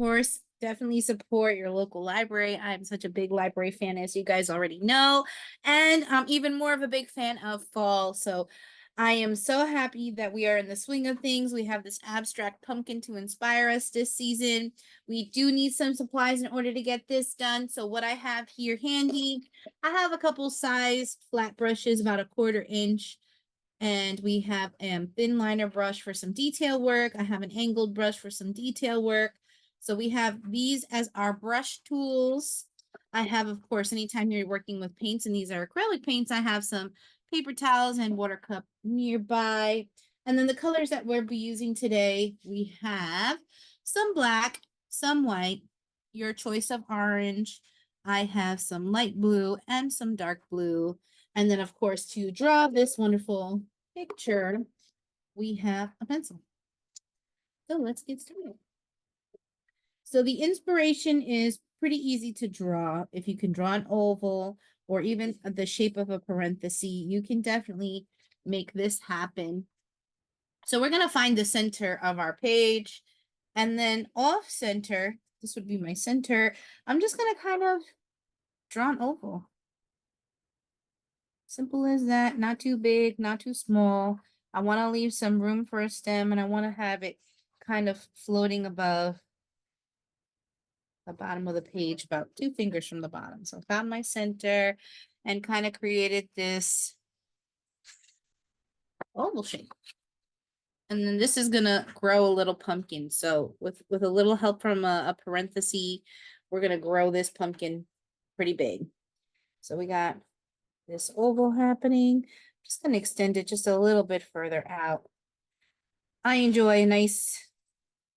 course, definitely support your local library. I'm such a big library fan, as you guys already know, and I'm even more of a big fan of fall. So I am so happy that we are in the swing of things. We have this abstract pumpkin to inspire us this season. We do need some supplies in order to get this done. So what I have here handy, I have a couple sized flat brushes, about a 1/4 inch. And we have a thin liner brush for some detail work. I have an angled brush for some detail work. So we have these as our brush tools. I have, of course, anytime you're working with paints, and these are acrylic paints, I have some paper towels and water cup nearby. And then the colors that we'll be using today, we have some black, some white, your choice of orange. I have some light blue and some dark blue. And then, of course, to draw this wonderful picture, we have a pencil. So let's get started. So the inspiration is pretty easy to draw. If you can draw an oval or even the shape of a parenthesis, you can definitely make this happen. So we're going to find the center of our page, and then off center, this would be my center. I'm just going to kind of draw an oval. Simple as that, not too big, not too small. I want to leave some room for a stem, and I want to have it kind of floating above the bottom of the page, about 2 fingers from the bottom. So I found my center and kind of created this oval shape. And then this is gonna grow a little pumpkin. So with a little help from a parenthesis, we're gonna grow this pumpkin pretty big. So we got this oval happening. Just gonna extend it just a little bit further out. I enjoy a nice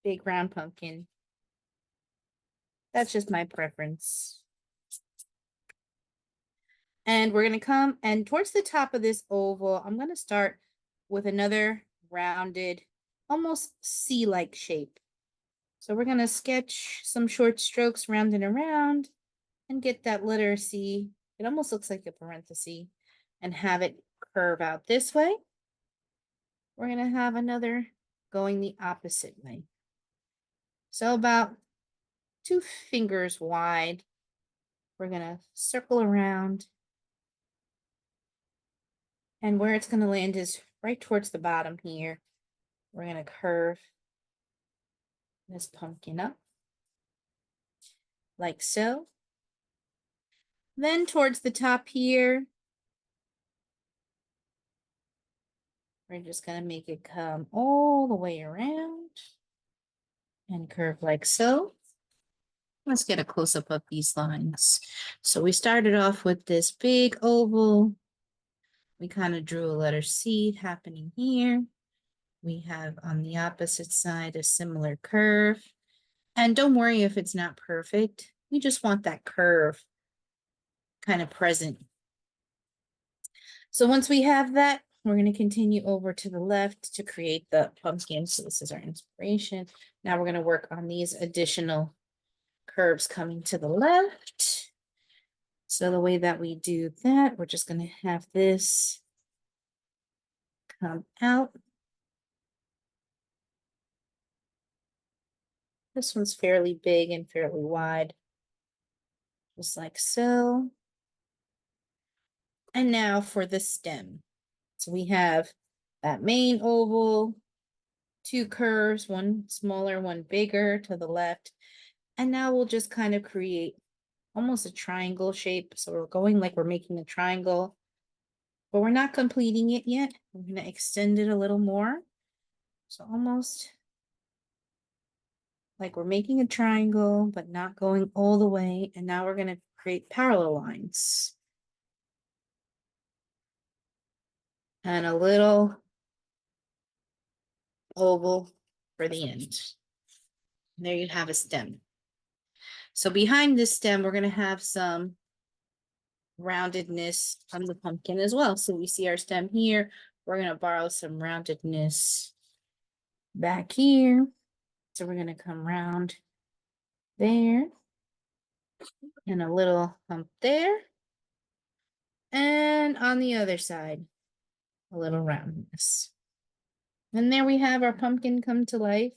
big round pumpkin. That's just my preference. And we're gonna come, and towards the top of this oval, I'm gonna start with another rounded, almost C-like shape. So we're gonna sketch some short strokes round and around and get that letter C. It almost looks like a parenthesis, and have it curve out this way. We're gonna have another going the opposite way. So about 2 fingers wide, we're gonna circle around. And where it's gonna land is right towards the bottom here. We're gonna curve this pumpkin up like so. Then towards the top here, we're just gonna make it come all the way around and curve like so. Let's get a close-up of these lines. So we started off with this big oval. We kind of drew a letter C happening here. We have on the opposite side a similar curve. And don't worry if it's not perfect. We just want that curve kind of present. So once we have that, we're going to continue over to the left to create the pumpkin. So this is our inspiration. Now we're going to work on these additional curves coming to the left. So the way that we do that, we're just going to have this come out. This one's fairly big and fairly wide, just like so. And now for the stem. So we have that main oval, 2 curves, one smaller, one bigger to the left. And now we'll just kind of create almost a triangle shape. So we're going like we're making a triangle, but we're not completing it yet. We're going to extend it a little more. So almost like we're making a triangle, but not going all the way. And now we're going to create parallel lines. And a little oval for the end. And there you have a stem. So behind this stem, we're going to have some roundedness from the pumpkin as well. So we see our stem here. We're going to borrow some roundedness back here. So we're going to come round there and a little hump there. And on the other side, a little roundness. And there we have our pumpkin come to life.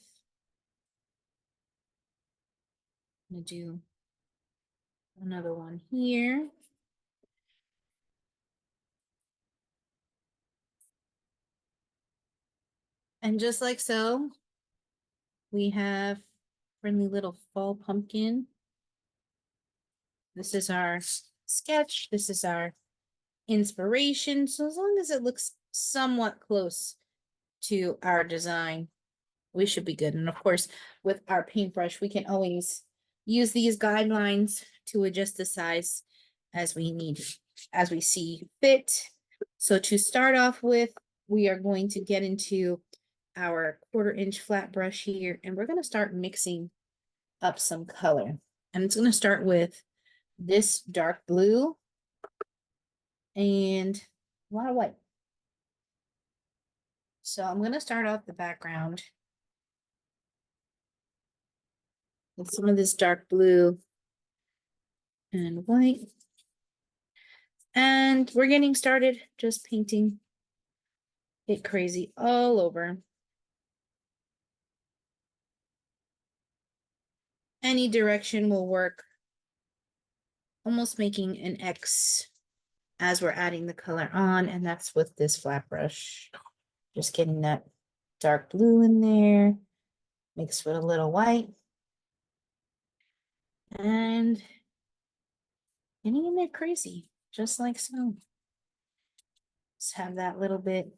I'm gonna do another one here. And just like so, we have friendly little fall pumpkin. This is our sketch. This is our inspiration. So as long as it looks somewhat close to our design, we should be good. And of course, with our paintbrush, we can always use these guidelines to adjust the size as we need, as we see fit. So to start off with, we are going to get into our 1/4" flat brush here, and we're going to start mixing up some color. And it's going to start with this dark blue and a lot of white. So I'm going to start off the background with some of this dark blue and white. And we're getting started just painting it crazy all over. Any direction will work. Almost making an X as we're adding the color on, and that's with this flat brush. Just getting that dark blue in there, mixed with a little white. And getting in there crazy, just like so. Just have that little bit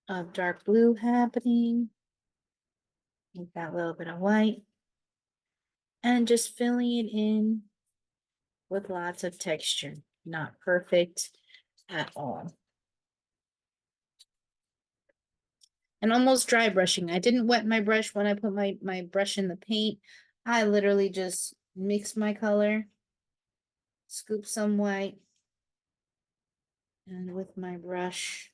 of dark blue happening. With that little bit of white. And just filling it in with lots of texture. Not perfect at all. And almost dry brushing. I didn't wet my brush when I put my brush in the paint. I literally just mix my color, scoop some white, and with my brush,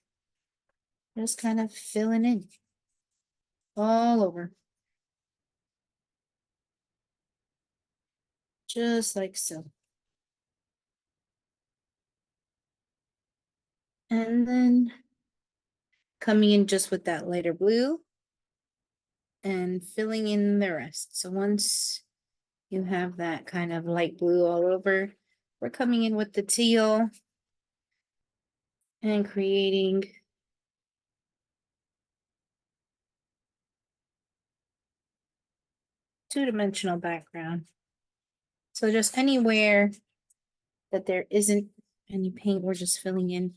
just kind of filling in all over. Just like so. And then coming in just with that lighter blue and filling in the rest. So once you have that kind of light blue all over, we're coming in with the teal and creating two-dimensional background. So just anywhere that there isn't any paint, we're just filling in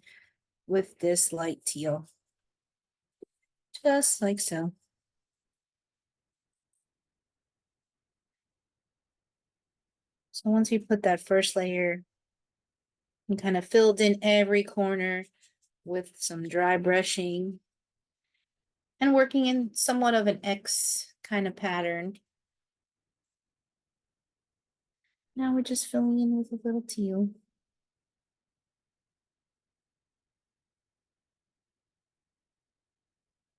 with this light teal. Just like so. So once we put that first layer, we kind of filled in every corner with some dry brushing and working in somewhat of an X kind of pattern. Now we're just filling in with a little teal.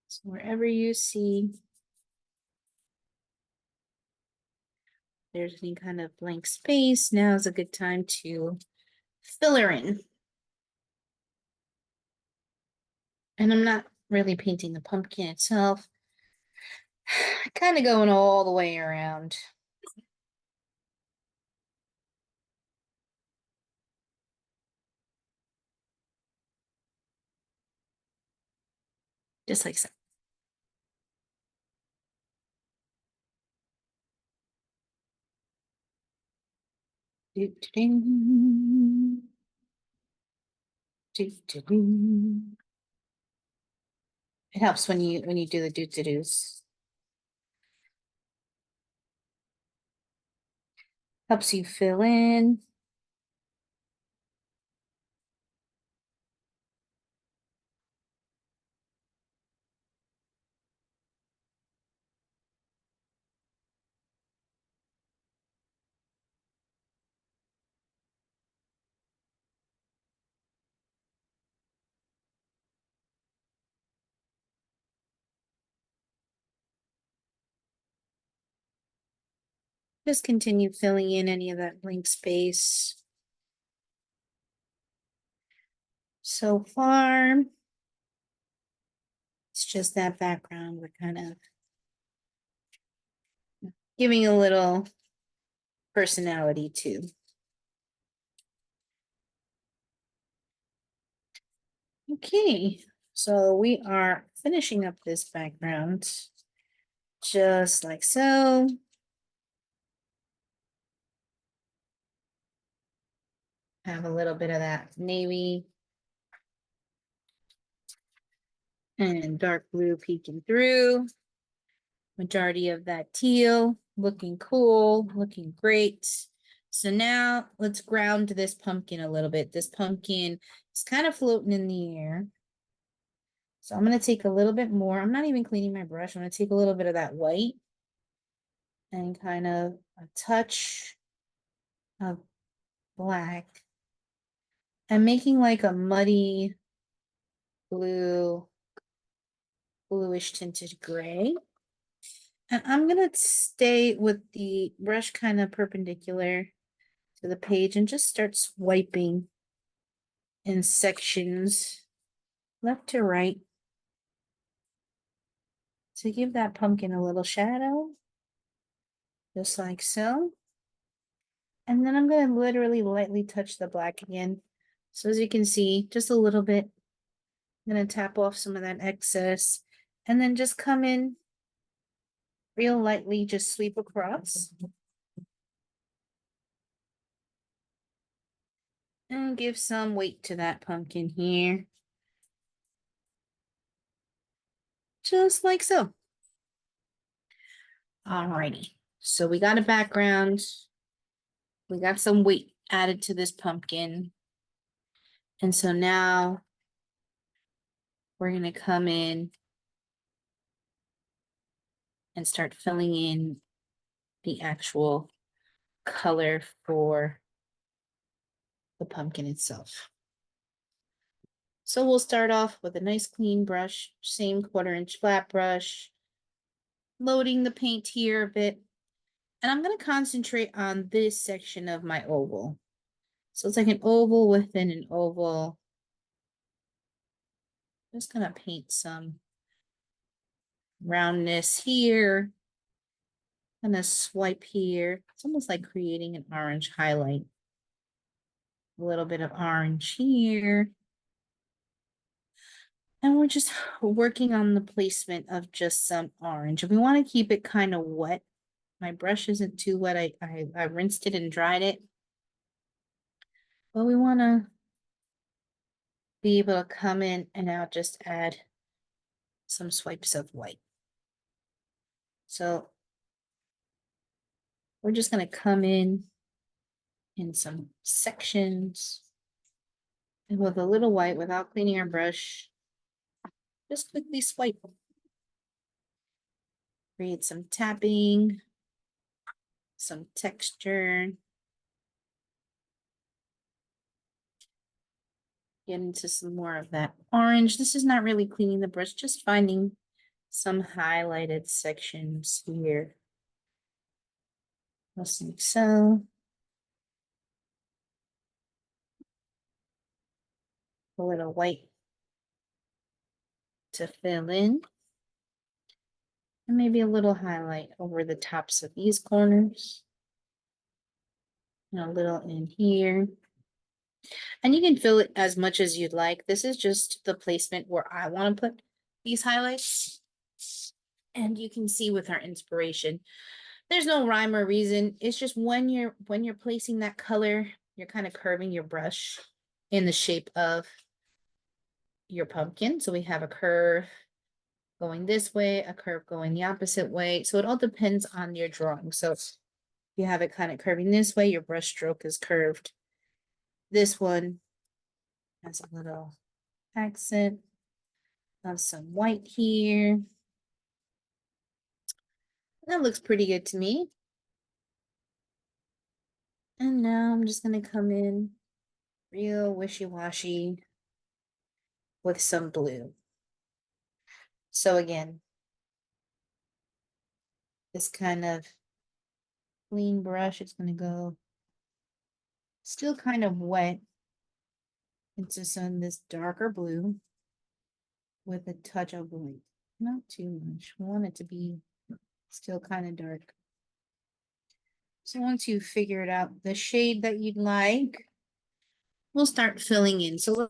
So wherever you see there's any kind of blank space, now is a good time to fill her in. And I'm not really painting the pumpkin itself. Kind of going all the way around. Just like so. Doo-doo-doo. Doo-doo-doo. It helps when you do the doo-doo-doos. Helps you fill in. Just continue filling in any of that blank space. So far, it's just that background we're kind of giving a little personality too. Okay, so we are finishing up this background just like so. Have a little bit of that navy and dark blue peeking through. Majority of that teal, looking cool, looking great. So now let's ground this pumpkin a little bit. This pumpkin is kind of floating in the air. So I'm going to take a little bit more. I'm not even cleaning my brush. I'm going to take a little bit of that white and kind of a touch of black. I'm making like a muddy blue, bluish tinted gray. And I'm going to stay with the brush kind of perpendicular to the page and just start swiping in sections left to right to give that pumpkin a little shadow, just like so. And then I'm going to literally lightly touch the black again. So as you can see, just a little bit. I'm going to tap off some of that excess and then just come in real lightly, just sweep across. And give some weight to that pumpkin here. Just like so. Alrighty, so we got a background. We got some weight added to this pumpkin. And so now we're gonna come in and start filling in the actual color for the pumpkin itself. So we'll start off with a nice clean brush, same 1/4" flat brush, loading the paint here a bit. And I'm gonna concentrate on this section of my oval. So it's like an oval within an oval. Just gonna paint some roundness here. Gonna swipe here. It's almost like creating an orange highlight. A little bit of orange here. And we're just working on the placement of just some orange. And we want to keep it kind of wet. My brush isn't too wet. I rinsed it and dried it. But we want to be able to come in and now just add some swipes of white. So we're just going to come in some sections and with a little white without cleaning our brush. Just quickly swipe. Create some tapping, some texture. Get into some more of that orange. This is not really cleaning the brush, just finding some highlighted sections here. Just like so. A little white to fill in. And maybe a little highlight over the tops of these corners. And a little in here. And you can fill it as much as you'd like. This is just the placement where I want to put these highlights. And you can see with our inspiration, there's no rhyme or reason. It's just when you're placing that color, you're kind of curving your brush in the shape of your pumpkin. So we have a curve going this way, a curve going the opposite way. So it all depends on your drawing. So if you have it kind of curving this way, your brush stroke is curved. This one has a little accent of some white here. That looks pretty good to me. And now I'm just going to come in real wishy-washy with some blue. So again, this kind of clean brush, it's going to go still kind of wet into this darker blue with a touch of white. Not too much. We want it to be still kind of dark. So once you figured out the shade that you'd like, we'll start filling in. So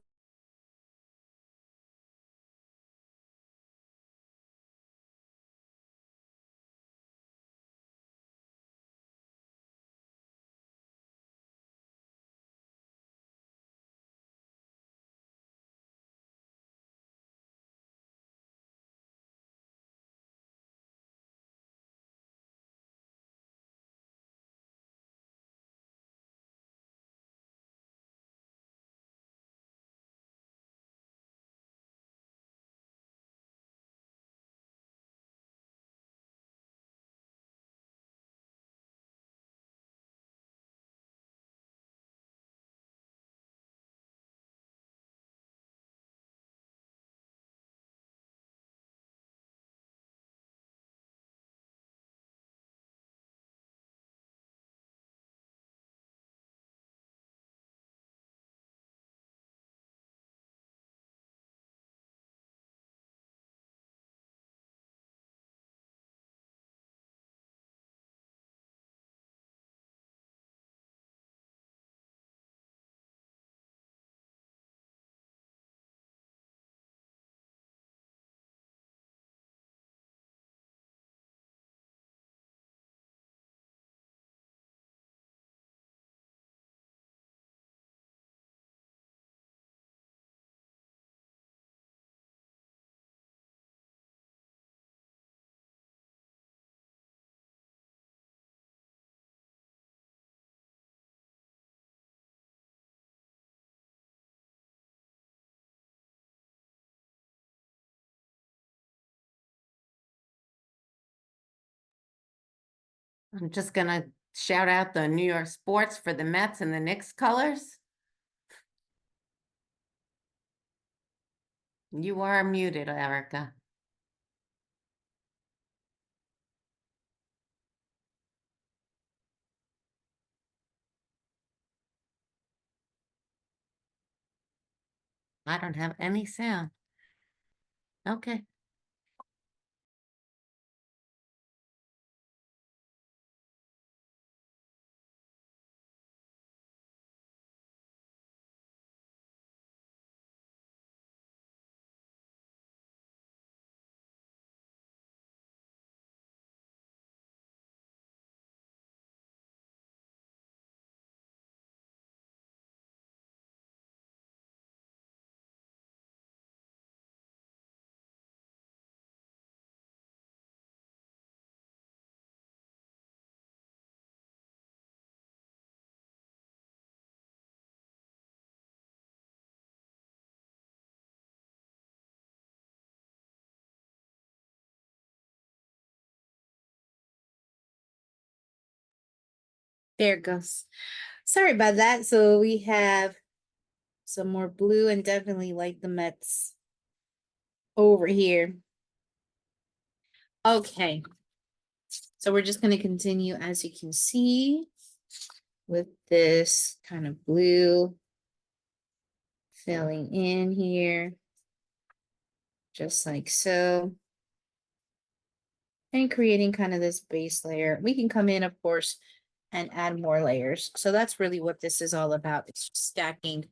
I'm just gonna shout out the New York sports for the Mets and the Knicks colors. You are muted, Erica. I don't have any sound. Okay. there it goes. Sorry about that. So we have some more blue and definitely like the Mets over here. Okay. So we're just going to continue, as you can see, with this kind of blue filling in here, just like so. And creating kind of this base layer. We can come in, of course, and add more layers. So that's really what this is all about. It's stacking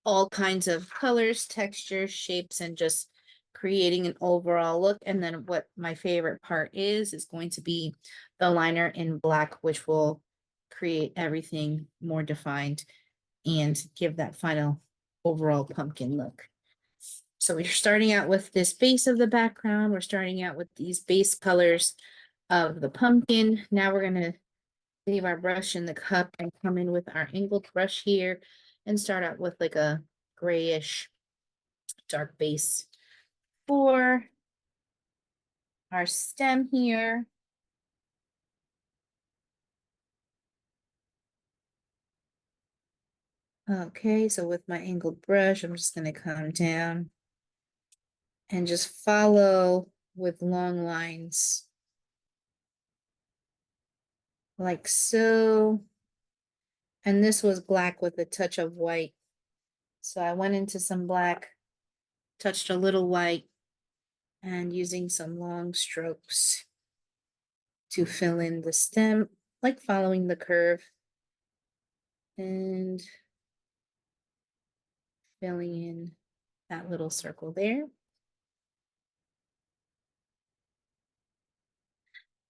all kinds of colors, textures, shapes, and just creating an overall look. And then what my favorite part is going to be the liner in black, which will create everything more defined and give that final overall pumpkin look. So we're starting out with this base of the background. We're starting out with these base colors of the pumpkin. Now we're going to leave our brush in the cup and come in with our angled brush here and start out with like a grayish dark base for our stem here. Okay, so with my angled brush, I'm just going to come down and just follow with long lines like so. And this was black with a touch of white. So I went into some black, touched a little white, and using some long strokes to fill in the stem like following the curve and filling in that little circle there.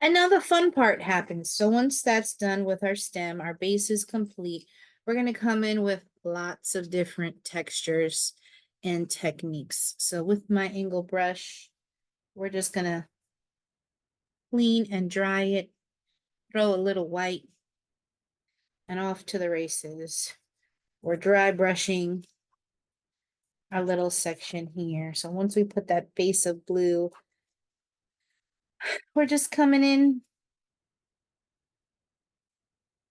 And now the fun part happens. So once that's done with our stem, our base is complete. We're going to come in with lots of different textures and techniques. So with my angle brush, we're just going to clean and dry it, throw a little white, and off to the races. We're dry brushing our little section here. So once we put that base of blue, we're just coming in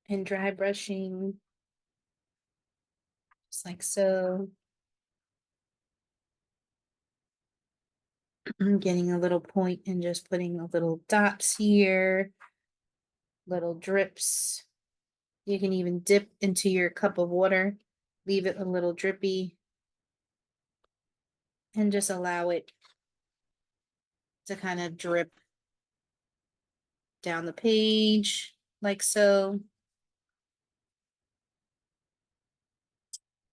and dry brushing just like so. I'm getting a little point and just putting a little dots here, little drips. You can even dip into your cup of water, leave it a little drippy, and just allow it to kind of drip down the page like so.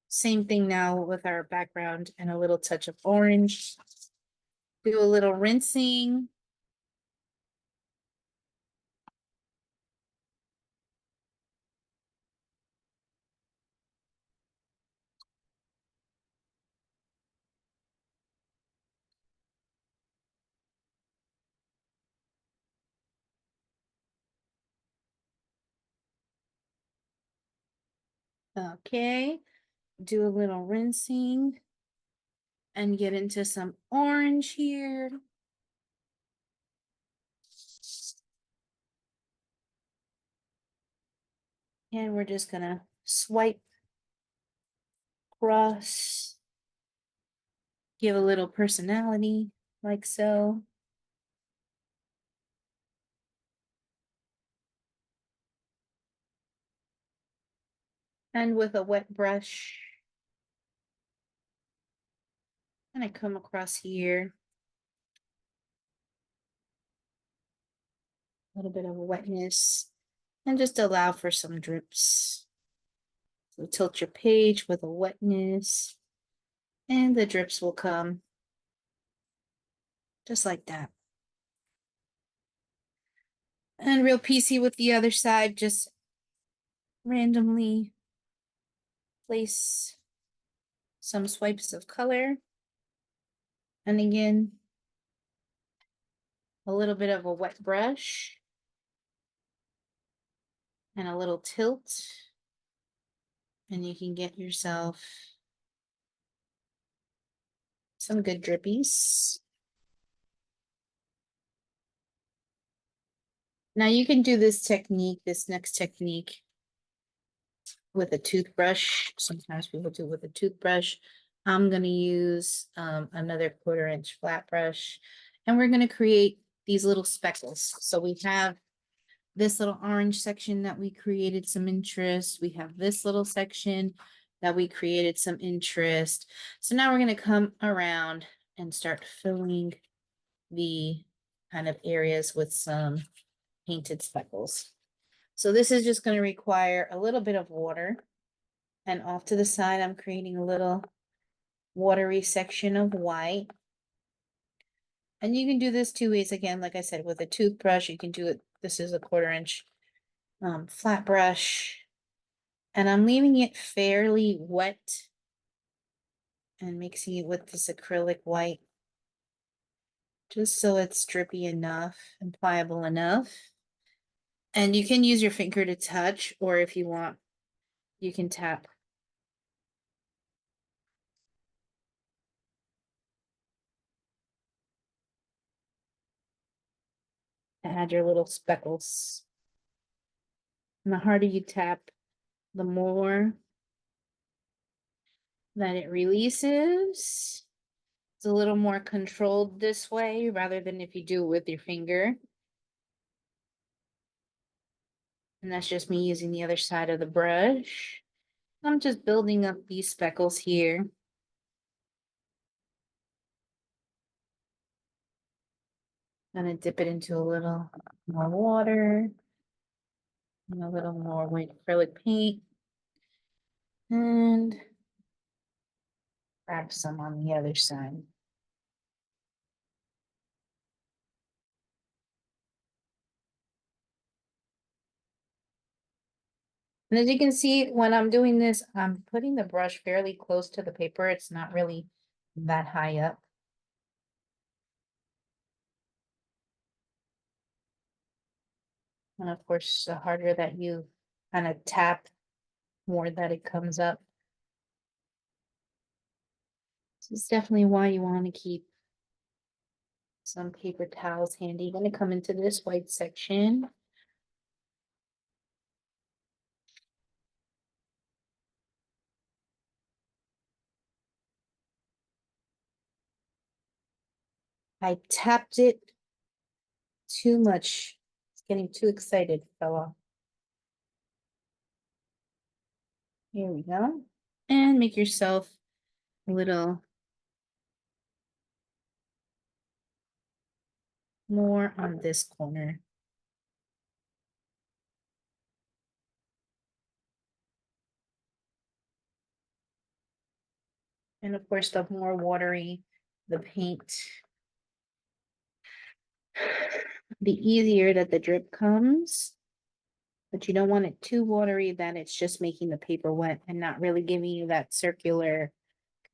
Same thing now with our background and a little touch of orange. Do a little rinsing. Okay, do a little rinsing and get into some orange here. And we're just gonna swipe across, give a little personality like so. And with a wet brush, and I come across here, a little bit of wetness, and just allow for some drips. So tilt your page with a wetness, and the drips will come just like that. And real PC with the other side, just randomly place some swipes of color. And again, a little bit of a wet brush and a little tilt. And you can get yourself some good drippies. Now you can do this technique, this next technique, with a toothbrush. Sometimes people do it with a toothbrush. I'm going to use another 1/4" flat brush, and we're going to create these little speckles. So we have this little orange section that we created some interest. We have this little section that we created some interest. So now we're going to come around and start filling the kind of areas with some painted speckles. So this is just going to require a little bit of water. And off to the side, I'm creating a little watery section of white. And you can do this 2 ways. Again, like I said, with a toothbrush, you can do it. This is a 1/4" flat brush. And I'm leaving it fairly wet and mixing it with this acrylic white, just so it's drippy enough and pliable enough. And you can use your finger to touch, or if you want, you can tap. To add your little speckles. And the harder you tap, the more that it releases. It's a little more controlled this way rather than if you do it with your finger. And that's just me using the other side of the brush. I'm just building up these speckles here. Gonna dip it into a little more water. And a little more white acrylic paint. And grab some on the other side. And as you can see, when I'm doing this, I'm putting the brush fairly close to the paper. It's not really that high up. And of course, the harder that you kind of tap, more that it comes up. This is definitely why you want to keep some paper towels handy. You're going to come into this white section. I tapped it too much. It's getting too excited, fella. Here we go. And make yourself a little more on this corner. And of course, the more watery the paint, the easier that the drip comes. But you don't want it too watery that it's just making the paper wet and not really giving you that circular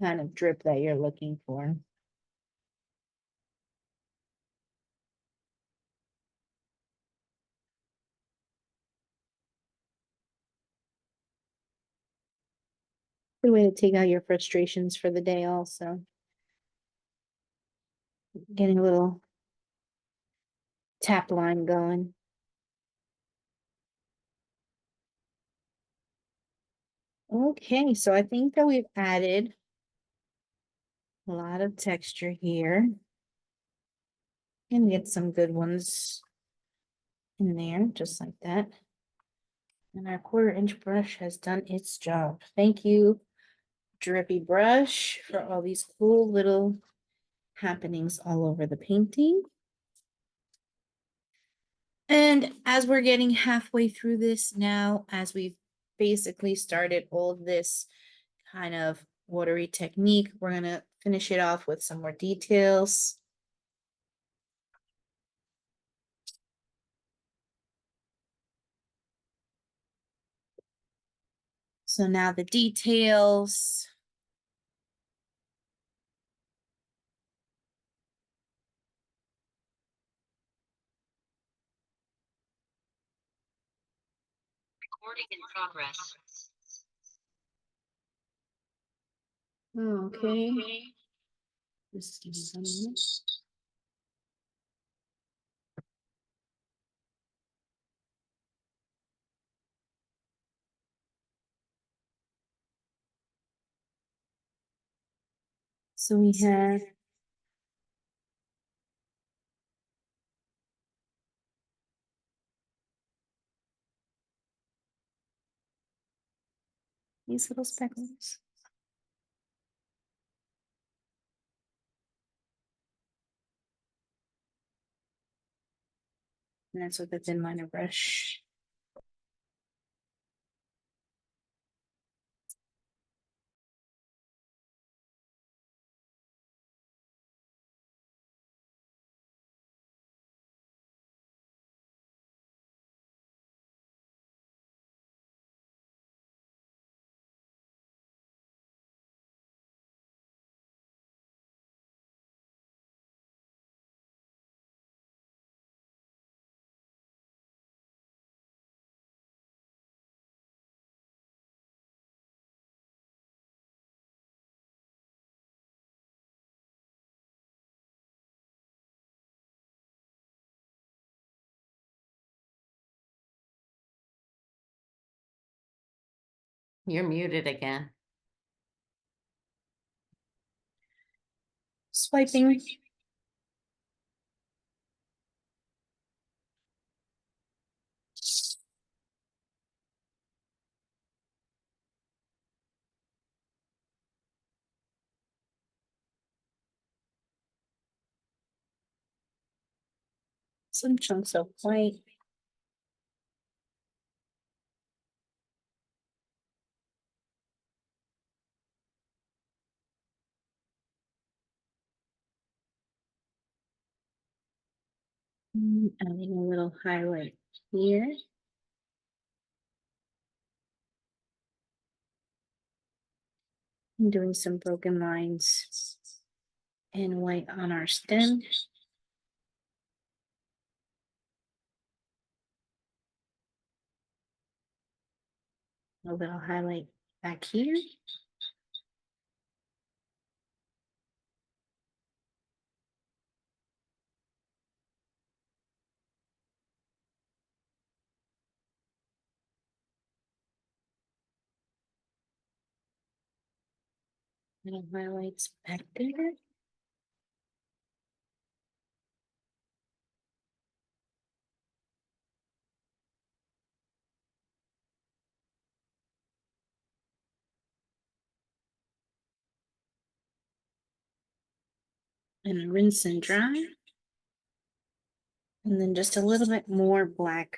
kind of drip that you're looking for. Good way to take out your frustrations for the day also. Getting a little tap line going. Okay, so I think that we've added a lot of texture here. And get some good ones in there, just like that. And our 1/4 inch brush has done its job. Thank you, drippy brush, for all these cool little happenings all over the painting. And as we're getting halfway through this now, as we've basically started all this kind of watery technique, we're gonna finish it off with some more details. So now the details. Recording in progress. Okay. Just give me 1 minute. So we have these little speckles. And that's with the thin liner brush. You're muted again. Swiping. Some chunks of white. Adding a little highlight here. And doing some broken lines in white on our stem. A little highlight back here. Little highlights back there. And rinse and dry. And then just a little bit more black.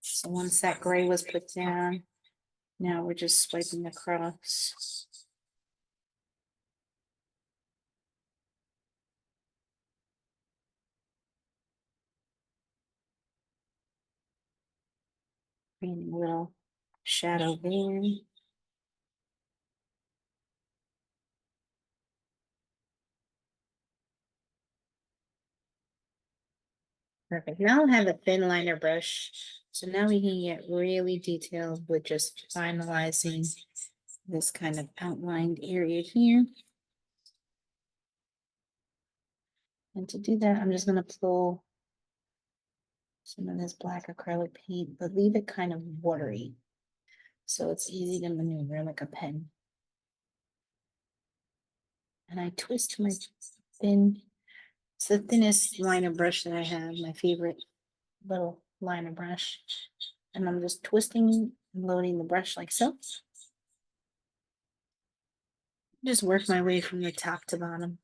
So once that gray was put down, now we're just swiping across. Creating a little shadow there. Perfect. Now I have a thin liner brush. So now we can get really detailed with just finalizing this kind of outlined area here. And to do that, I'm just going to pull some of this black acrylic paint, but leave it kind of watery. So it's easy to maneuver like a pen. And I twist my thin, it's the thinnest liner brush that I have, my favorite little liner brush. And I'm just twisting and loading the brush like so. Just work my way from the top to bottom.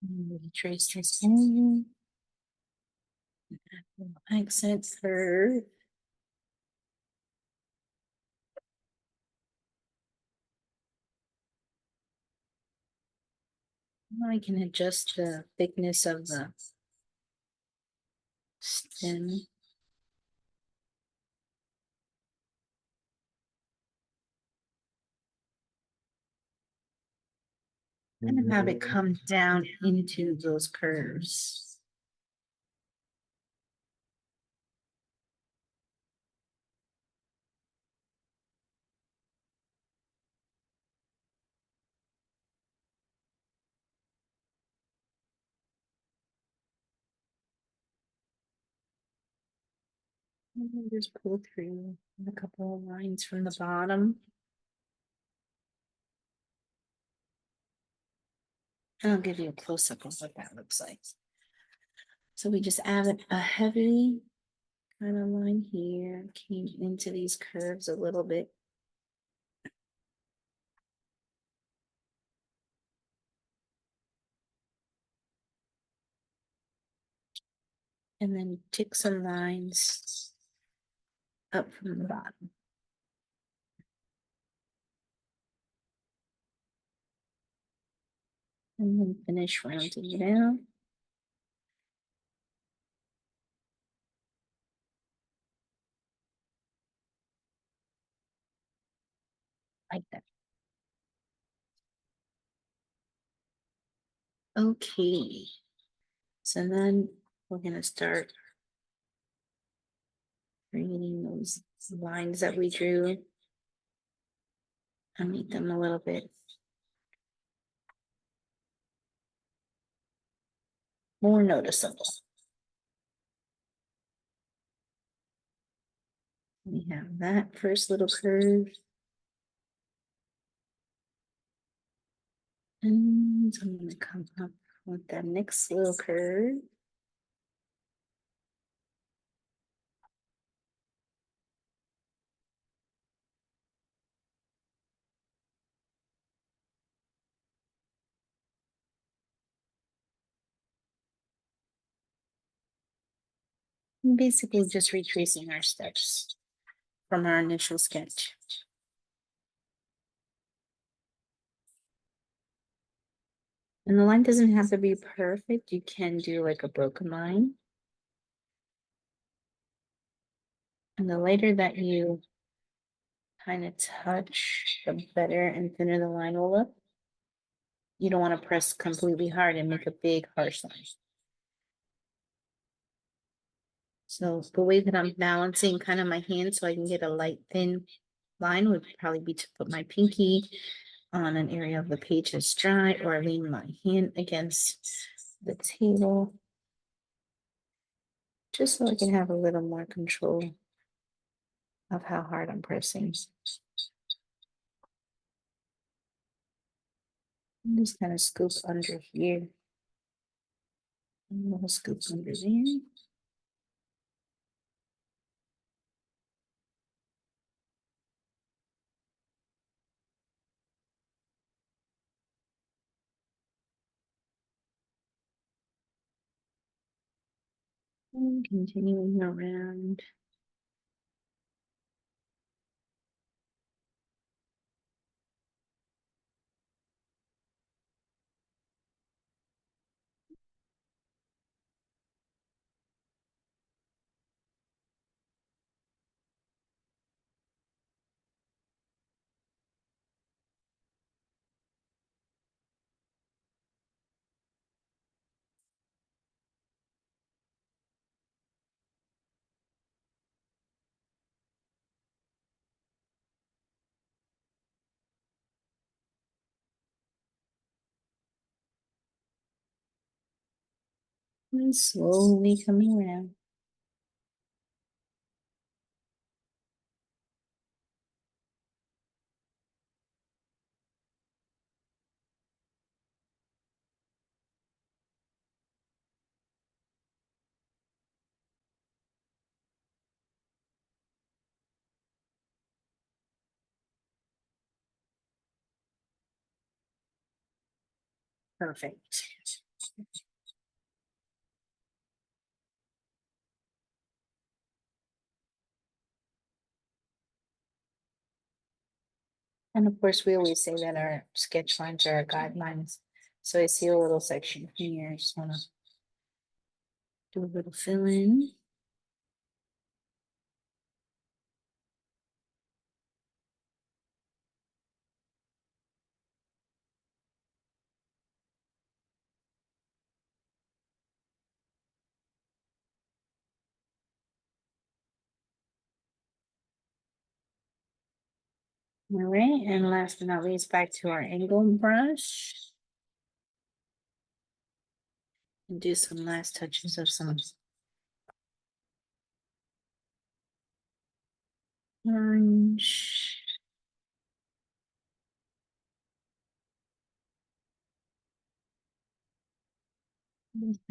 Maybe trace this in. Accent curve. Now I can adjust the thickness of the stem. And have it come down into those curves. And then just pull through a couple of lines from the bottom. And I'll give you a close-up of what that looks like. So we just added a heavy kind of line here, came into these curves a little bit. And then tick some lines up from the bottom. And then finish rounding it out. Like that. Okay. So then we're gonna start creating those lines that we drew and make them a little bit more noticeable. We have that first little curve. And I'm gonna come up with that next little curve. And basically just retracing our steps from our initial sketch. And the line doesn't have to be perfect. You can do like a broken line. And the lighter that you kind of touch, the better and thinner the line will look. You don't want to press completely hard and make a big harsh line. So the way that I'm balancing kind of my hand so I can get a light thin line would probably be to put my pinky on an area of the page that's dry, or lean my hand against the table, just so I can have a little more control of how hard I'm pressing. And just kind of scoop under here. And a little scoop under there. And continuing around. And slowly coming around. Perfect. And of course, we always say that our sketch lines are our guidelines. So I see a little section here. I just want to do a little fill in. All right, and last but not least, back to our angle brush. And do some last touches of some orange.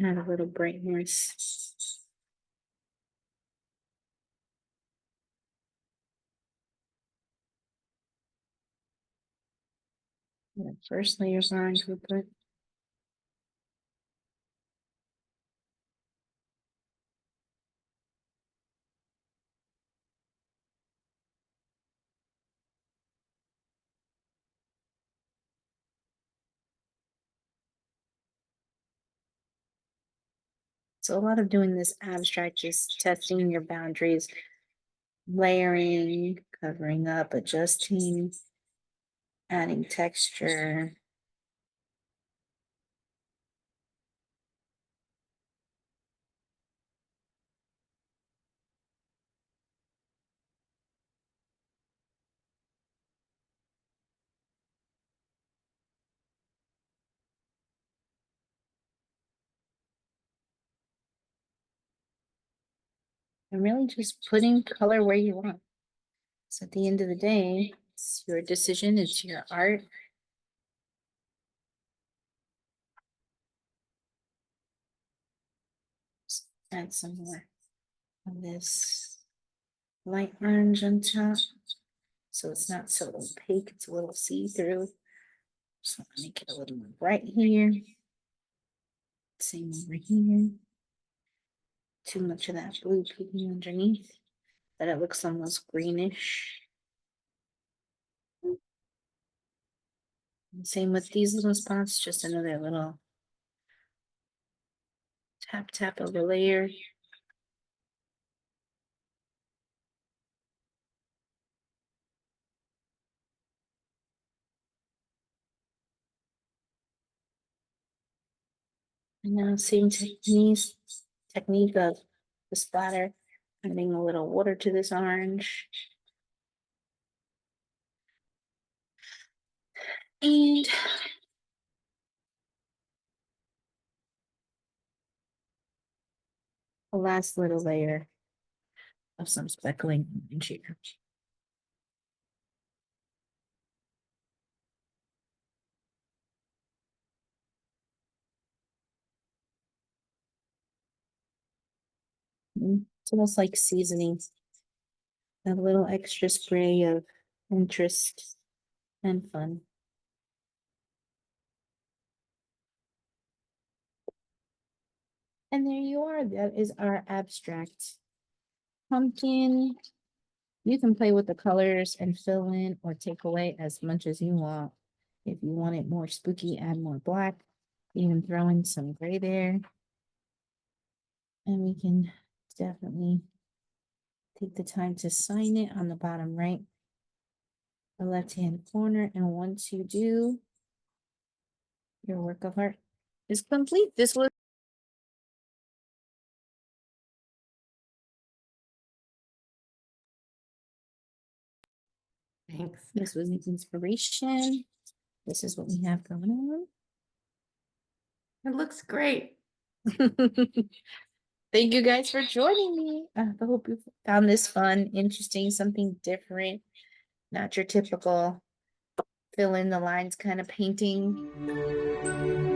Add a little brightness. The first layer of orange we put. So a lot of doing this abstract is testing your boundaries, layering, covering up, adjusting, adding texture. And really just putting color where you want. So at the end of the day, it's your decision, it's your art. Just add some more of this light orange on top. So it's not so opaque, it's a little see-through. So I'll make it a little more bright here. Same over here. Too much of that blue peeking underneath. that it looks almost greenish. Same with these little spots, just another little tap tap of a layer. And now same technique of the splatter, adding a little water to this orange. And a last little layer of some speckling in here. It's almost like seasoning. A little extra spray of interest and fun. And there you are. That is our abstract pumpkin. You can play with the colors and fill in or take away as much as you want. If you want it more spooky, add more black. You can throw in some gray there. And we can definitely take the time to sign it on the bottom right, the left-hand corner. And once you do, your work of art is complete. Thanks. This was an inspiration. This is what we have going It looks great. on. Thank you guys for joining me. I hope you found this fun, interesting, something different, not your typical fill in the lines kind of painting.